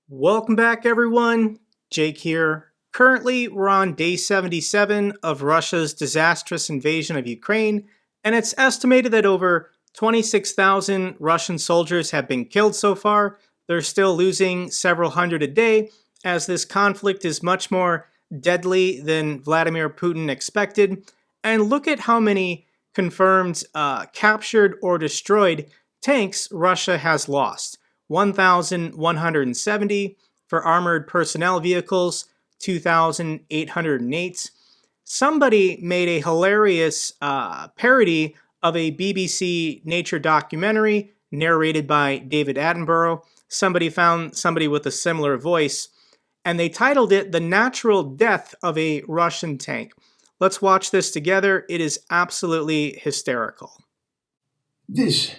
Welcome back, everyone. Jake here. Currently, we're on day 77 of Russia's disastrous invasion of Ukraine, and it's estimated that over 26,000 Russian soldiers have been killed so far. They're still losing several hundred a day, as this conflict is much more deadly than Vladimir Putin expected. And look at how many confirmed captured or destroyed tanks Russia has lost. 1,170 for armored personnel vehicles, 2,808. Somebody made a hilarious parody of a BBC nature documentary narrated by David Attenborough. Somebody found somebody with a similar voice, and they titled it The Natural Death of a Russian Tank. Let's watch this together. It is absolutely hysterical. This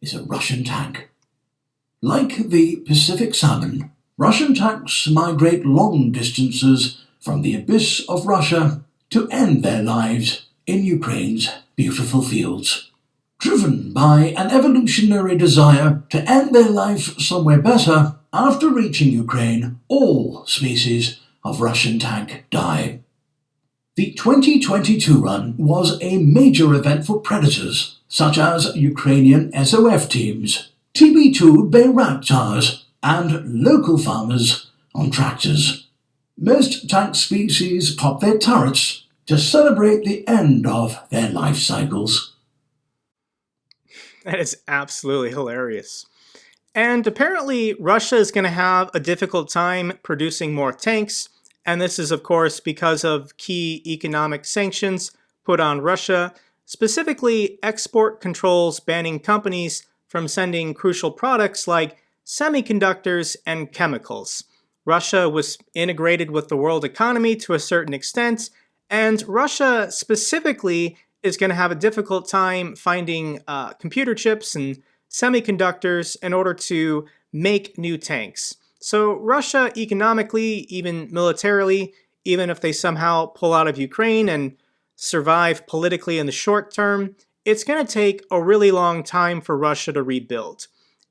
is a Russian tank. Like the Pacific salmon, Russian tanks migrate long distances from the abyss of Russia to end their lives in Ukraine's beautiful fields. Driven by an evolutionary desire to end their life somewhere better, after reaching Ukraine, all species of Russian tank die. The 2022 run was a major event for predators, such as Ukrainian SOF teams, TB2 Bayraktars, and local farmers on tractors. Most tank species pop their turrets to celebrate the end of their life cycles. That is absolutely hilarious. And apparently, Russia is going to have a difficult time producing more tanks, and this is, of course, because of key economic sanctions put on Russia, specifically export controls banning companies from sending crucial products like semiconductors and chemicals. Russia was integrated with the world economy to a certain extent, and Russia specifically is going to have a difficult time finding computer chips and semiconductors in order to make new tanks. So Russia economically, even militarily, even if they somehow pull out of Ukraine and survive politically in the short term, it's going to take a really long time for Russia to rebuild.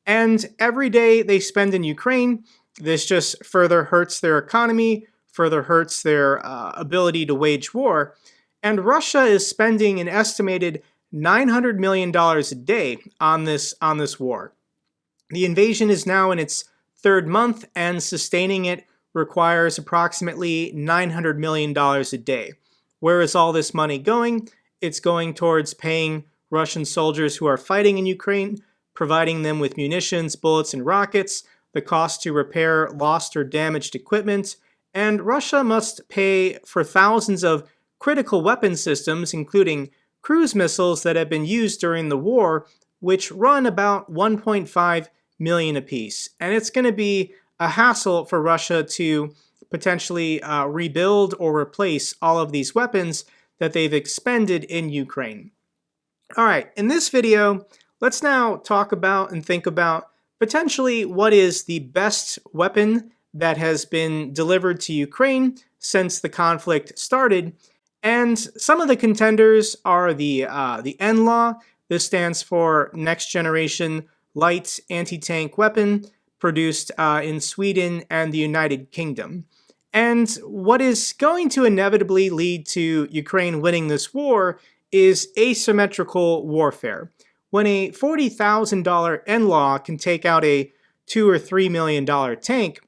And every day they spend in Ukraine, this just further hurts their economy, further hurts their ability to wage war. And Russia is spending an estimated $900 million a day on this war. The invasion is now in its third month, and sustaining it requires approximately $900 million a day. Where is all this money going? It's going towards paying Russian soldiers who are fighting in Ukraine, providing them with munitions, bullets, and rockets, the cost to repair lost or damaged equipment, and Russia must pay for thousands of critical weapon systems, including cruise missiles that have been used during the war, which run about 1.5 million apiece. And it's going to be a hassle for Russia to potentially rebuild or replace all of these weapons that they've expended in Ukraine. All right, in this video, let's now talk about and think about potentially what is the best weapon that has been delivered to Ukraine since the conflict started. And some of the contenders are the NLAW. This stands for Next Generation Light Anti-Tank Weapon, produced in Sweden and the United Kingdom. And what is going to inevitably lead to Ukraine winning this war is asymmetrical warfare. When a $40,000 NLAW can take out a $2 or $3 million tank,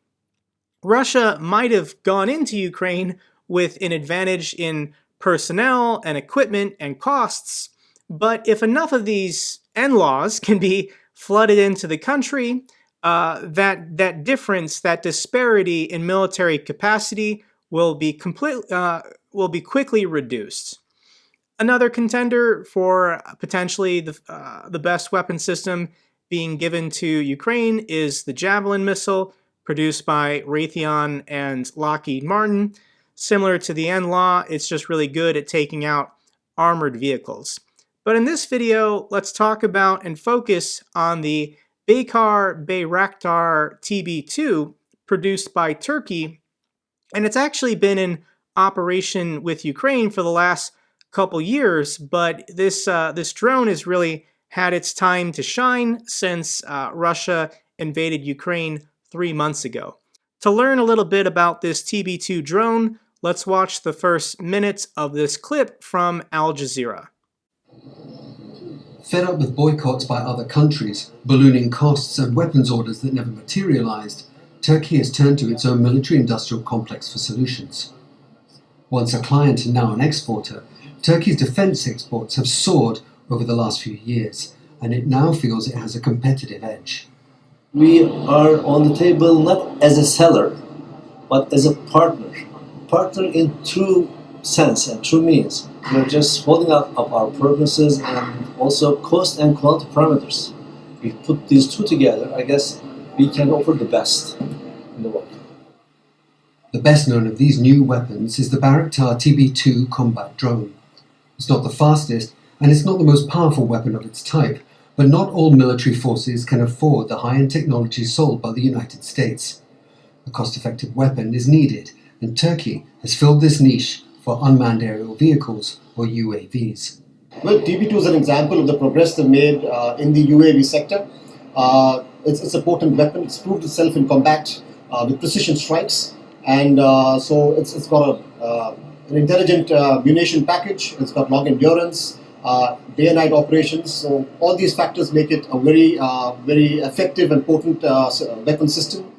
Russia might have gone into Ukraine with an advantage in personnel and equipment and costs, but if enough of these NLAWs can be flooded into the country, that difference, that disparity in military capacity will be quickly reduced. Another contender for potentially the best weapon system being given to Ukraine is the Javelin missile, produced by Raytheon and Lockheed Martin. Similar to the NLAW, it's just really good at taking out armored vehicles. But in this video, let's talk about and focus on the Bayraktar TB2, produced by Turkey, and it's actually been in operation with Ukraine for the last couple years, but this drone has really had its time to shine since Russia invaded Ukraine 3 months ago. To learn a little bit about this TB2 drone, let's watch the first minutes of this clip from Al Jazeera. Fed up with boycotts by other countries, ballooning costs and weapons orders that never materialized, Turkey has turned to its own military-industrial complex for solutions. Once a client and now an exporter, Turkey's defense exports have soared over the last few years, and it now feels it has a competitive edge. We are on the table not as a seller, but as a partner. Partner in true sense and true means. We're just holding up our purposes and also cost and quality parameters. We put these two together, I guess we can offer the best in the world. The best known of these new weapons is the Bayraktar TB2 combat drone. It's not the fastest, and it's not the most powerful weapon of its type, but not all military forces can afford the high-end technology sold by the United States. A cost-effective weapon is needed, and Turkey has filled this niche for unmanned aerial vehicles, or UAVs. Well, TB2 is an example of the progress they've made in the UAV sector. It's a potent weapon. It's proved itself in combat with precision strikes, and so it's got an intelligent munition package. It's got long endurance, day and night operations. So all these factors make it a very effective and potent weapon system.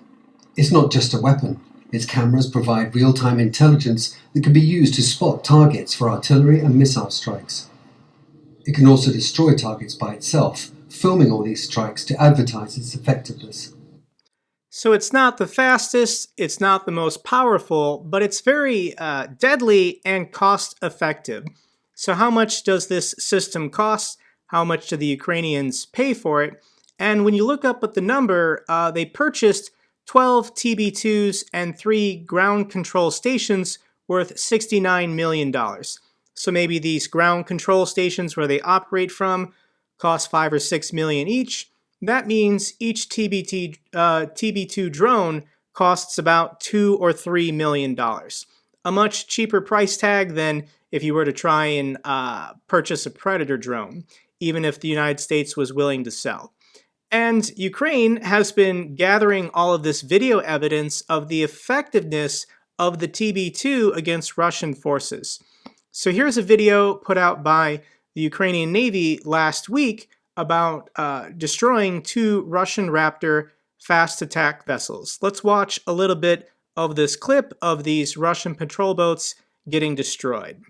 It's not just a weapon. Its cameras provide real-time intelligence that can be used to spot targets for artillery and missile strikes. It can also destroy targets by itself, filming all these strikes to advertise its effectiveness. So it's not the fastest, it's not the most powerful, but it's very deadly and cost-effective. So how much does this system cost? How much do the Ukrainians pay for it? And when you look up at the number, they purchased 12 TB2s and 3 ground control stations worth $69 million. So maybe these ground control stations where they operate from cost $5 or $6 million each. That means each TB2 drone costs about $2 or $3 million. A much cheaper price tag than if you were to try and purchase a Predator drone, even if the United States was willing to sell. And Ukraine has been gathering all of this video evidence of the effectiveness of the TB2 against Russian forces. So here's a video put out by the Ukrainian Navy last week about destroying 2 Russian Raptor fast attack vessels. Let's watch a little bit of this clip of these Russian patrol boats getting destroyed.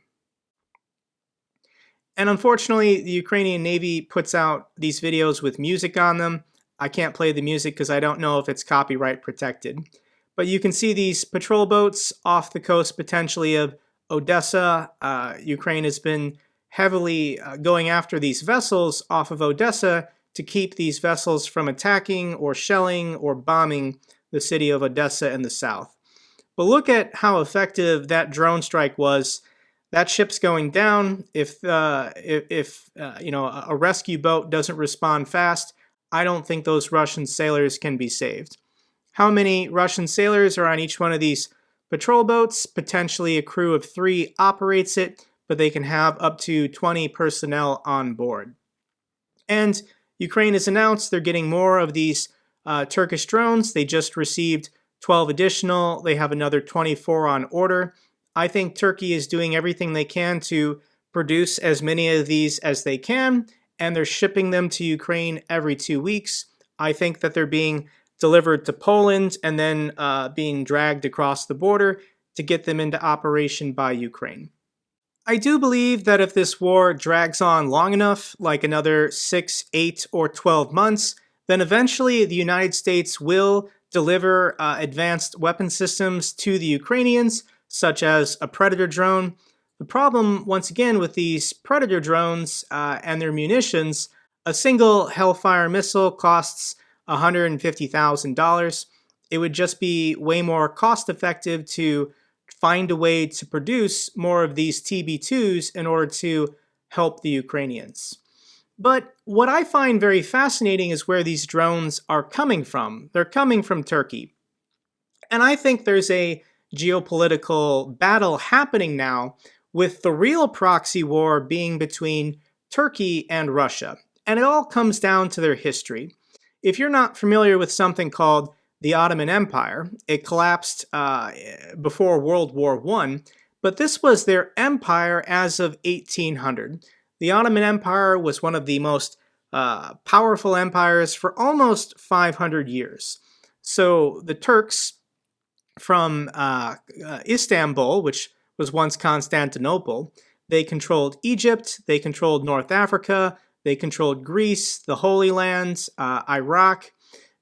And unfortunately, the Ukrainian Navy puts out these videos with music on them. I can't play the music because I don't know if it's copyright protected. But you can see these patrol boats off the coast potentially of Odessa. Ukraine has been heavily going after these vessels off of Odessa to keep these vessels from attacking or shelling or bombing the city of Odessa in the south. But look at how effective that drone strike was. That ship's going down. If a rescue boat doesn't respond fast, I don't think those Russian sailors can be saved. How many Russian sailors are on each one of these patrol boats? Potentially a crew of 3 operates it, but they can have up to 20 personnel on board. And Ukraine has announced they're getting more of these Turkish drones. They just received 12 additional. They have another 24 on order. I think Turkey is doing everything they can to produce as many of these as they can, and they're shipping them to Ukraine every 2 weeks. I think that they're being delivered to Poland and then being dragged across the border to get them into operation by Ukraine. I do believe that if this war drags on long enough, like another 6, 8, or 12 months, then eventually the United States will deliver advanced weapon systems to the Ukrainians, such as a Predator drone. The problem, once again, with these Predator drones and their munitions, a single Hellfire missile costs $150,000. It would just be way more cost-effective to find a way to produce more of these TB2s in order to help the Ukrainians. But what I find very fascinating is where these drones are coming from. They're coming from Turkey. And I think there's a geopolitical battle happening now, with the real proxy war being between Turkey and Russia. And it all comes down to their history. If you're not familiar with something called the Ottoman Empire. It collapsed before World War I, but this was their empire as of 1800. The Ottoman Empire was one of the most powerful empires for almost 500 years. So the Turks from Istanbul, which was once Constantinople, they controlled Egypt, they controlled North Africa, they controlled Greece, the Holy Land, Iraq,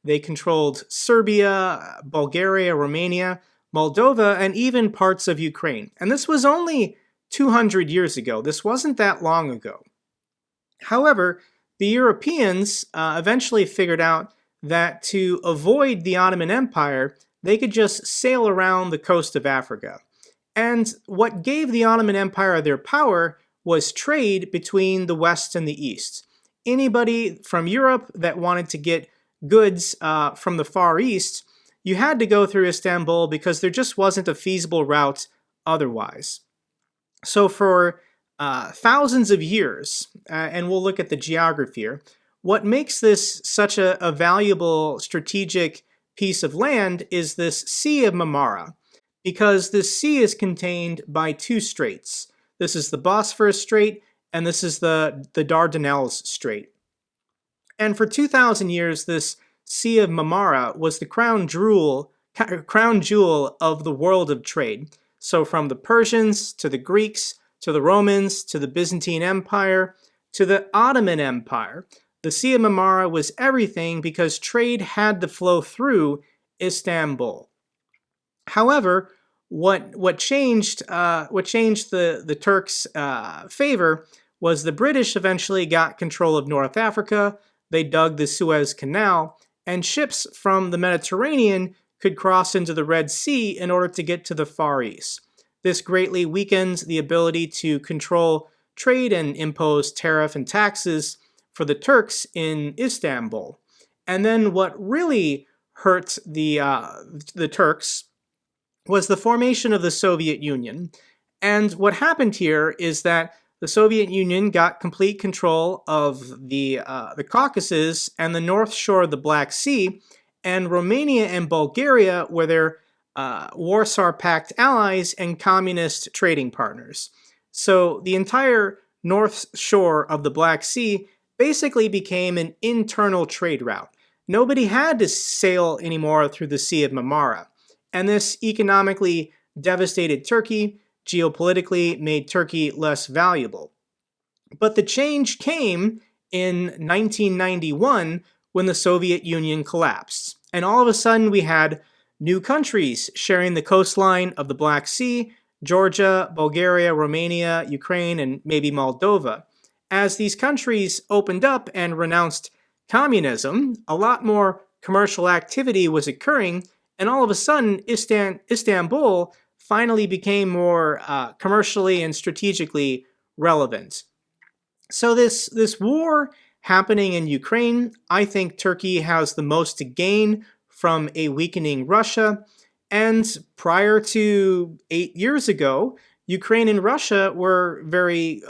they controlled Serbia, Bulgaria, Romania, Moldova, and even parts of Ukraine. And this was only 200 years ago. This wasn't that long ago. However, the Europeans eventually figured out that to avoid the Ottoman Empire, they could just sail around the coast of Africa. And what gave the Ottoman Empire their power was trade between the West and the East. Anybody from Europe that wanted to get goods from the Far East, you had to go through Istanbul because there just wasn't a feasible route otherwise. So for thousands of years, and we'll look at the geography here, what makes this such a valuable strategic piece of land is this Sea of Marmara, because this sea is contained by two straits. This is the Bosphorus Strait, and this is the Dardanelles Strait. And for 2,000 years, this Sea of Marmara was the crown jewel of the world of trade. So from the Persians to the Greeks to the Romans to the Byzantine Empire to the Ottoman Empire, the Sea of Marmara was everything because trade had to flow through Istanbul. However, what changed the Turks' favor was the British eventually got control of North Africa. They dug the Suez Canal, and ships from the Mediterranean could cross into the Red Sea in order to get to the Far East. This greatly weakened the ability to control trade and impose tariff and taxes for the Turks in Istanbul. And then what really hurt the Turks was the formation of the Soviet Union. And what happened here is that the Soviet Union got complete control of the Caucasus and the north shore of the Black Sea, and Romania and Bulgaria were their Warsaw Pact allies and communist trading partners. So the entire north shore of the Black Sea basically became an internal trade route. Nobody had to sail anymore through the Sea of Marmara. And this economically devastated Turkey, geopolitically made Turkey less valuable. But the change came in 1991 when the Soviet Union collapsed. And all of a sudden we had new countries sharing the coastline of the Black Sea: Georgia, Bulgaria, Romania, Ukraine, and maybe Moldova. As these countries opened up and renounced communism, a lot more commercial activity was occurring, and all of a sudden Istanbul finally became more commercially and strategically relevant. So this war happening in Ukraine, I think Turkey has the most to gain from a weakening Russia. And prior to 8 years ago, Ukraine and Russia were very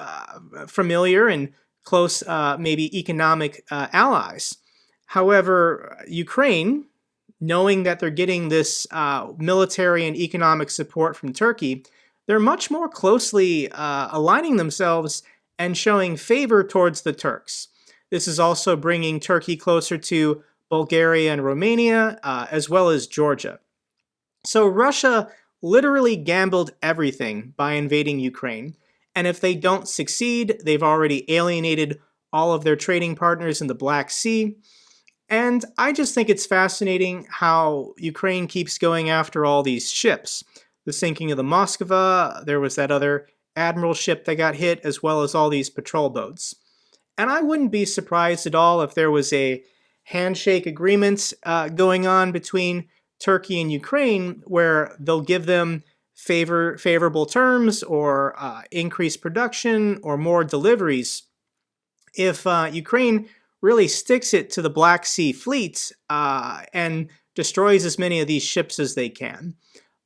familiar and close, maybe economic allies. However, Ukraine, knowing that they're getting this military and economic support from Turkey, they're much more closely aligning themselves and showing favor towards the Turks. This is also bringing Turkey closer to Bulgaria and Romania, as well as Georgia. So Russia literally gambled everything by invading Ukraine. And if they don't succeed, they've already alienated all of their trading partners in the Black Sea. And I just think it's fascinating how Ukraine keeps going after all these ships. The sinking of the Moskva, there was that other admiral ship that got hit, as well as all these patrol boats. And I wouldn't be surprised at all if there was a handshake agreement going on between Turkey and Ukraine, where they'll give them favorable terms or increased production or more deliveries. If Ukraine really sticks it to the Black Sea fleet and destroys as many of these ships as they can.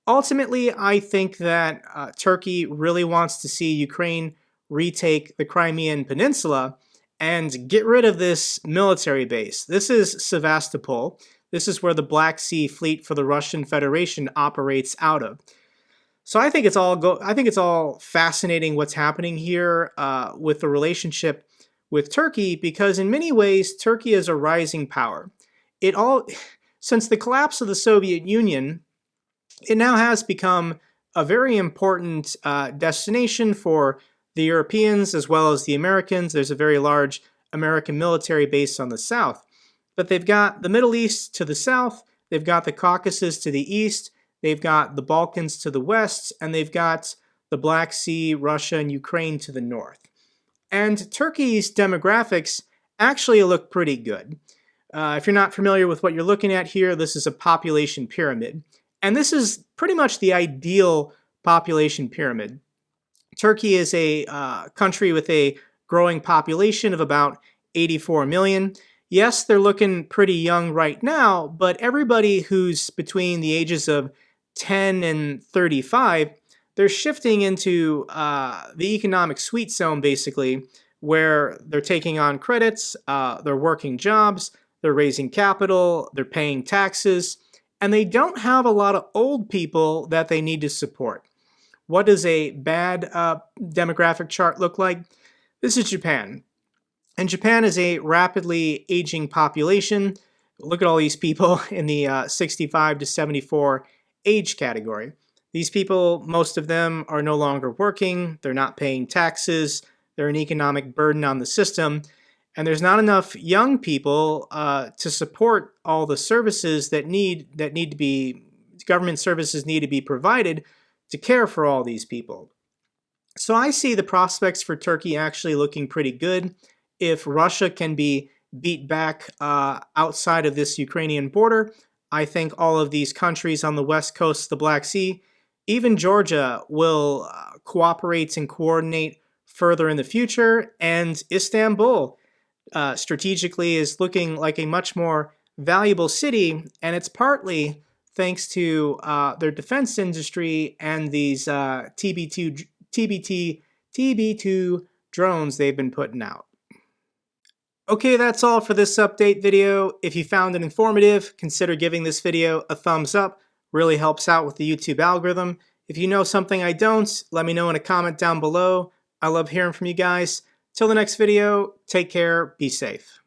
Ultimately, I think that Turkey really wants to see Ukraine retake the Crimean Peninsula and get rid of this military base. This is Sevastopol. This is where the Black Sea Fleet for the Russian Federation operates out of. So I think it's all fascinating what's happening here with the relationship with Turkey, because in many ways Turkey is a rising power. Since the collapse of the Soviet Union, it now has become a very important destination for the Europeans as well as the Americans. There's a very large American military base on the south. But they've got the Middle East to the south, they've got the Caucasus to the east, they've got the Balkans to the west, and they've got the Black Sea, Russia, and Ukraine to the north. And Turkey's demographics actually look pretty good. If you're not familiar with what you're looking at here, this is a population pyramid. And this is pretty much the ideal population pyramid. Turkey is a country with a growing population of about 84 million. Yes, they're looking pretty young right now, but everybody who's between the ages of 10 and 35, they're shifting into the economic sweet zone, basically, where they're taking on credits, they're working jobs, they're raising capital, they're paying taxes, and they don't have a lot of old people that they need to support. What does a bad demographic chart look like? This is Japan. And Japan is a rapidly aging population. Look at all these people in the 65 to 74 age category. These people, most of them are no longer working, they're not paying taxes, they're an economic burden on the system, and there's not enough young people to support all the services government services need to be provided to care for all these people. So I see the prospects for Turkey actually looking pretty good. If Russia can be beat back outside of this Ukrainian border, I think all of these countries on the west coast of the Black Sea, even Georgia, will cooperate and coordinate further in the future, and Istanbul strategically is looking like a much more valuable city, and it's partly thanks to their defense industry and these TB2 drones they've been putting out. Okay, that's all for this update video. If you found it informative, consider giving this video a thumbs up. Really helps out with the YouTube algorithm. If you know something I don't, let me know in a comment down below. I love hearing from you guys. Till the next video, take care, be safe.